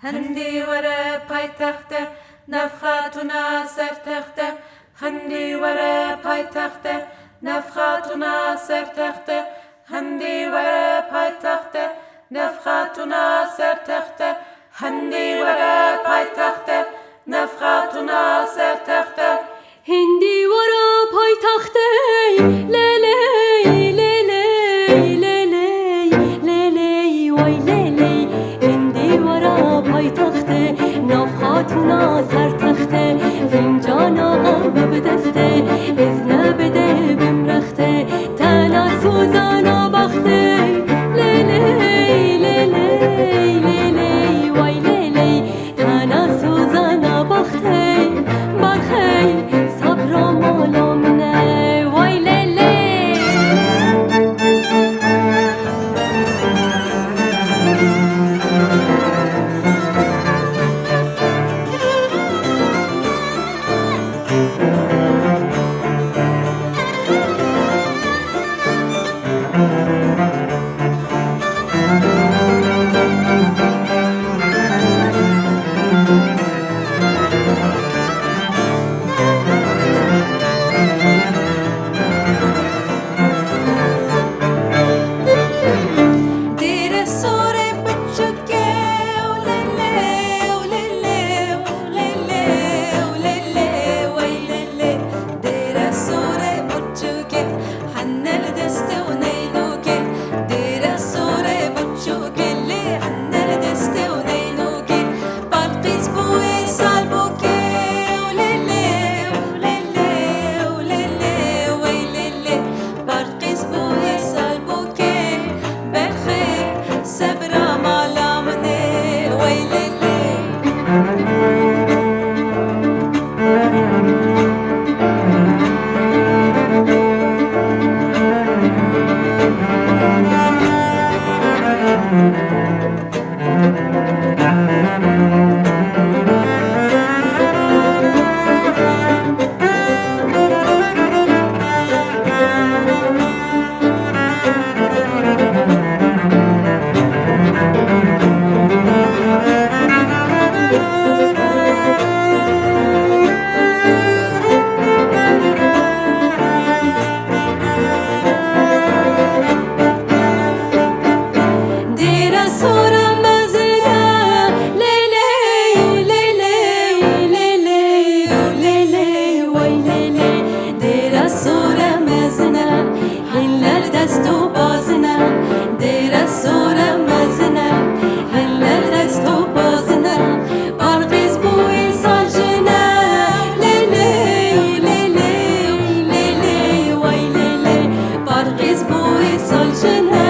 هندی وره پای تخته نفخاتونا سر تخته هندی وره پای تخته نفخاتونا سر تخته هندی وره پای تخته نفخاتونا سر تخته هندی وره پای تخته نفخاتونا سر تخته هندی وره پای تخته لیلی لیلی لیلی لیلی وای لیلی هندی وره پای تخته نفخاتونا سر تخته فنجان آقا به دسته ازنه بده بمرخته تنا سوزان و بخته لیلی لیلی لیلی وای لیلی تنا سوزان و بخته برخی صبر و مولا منه وای لیلی Barqis boy salcına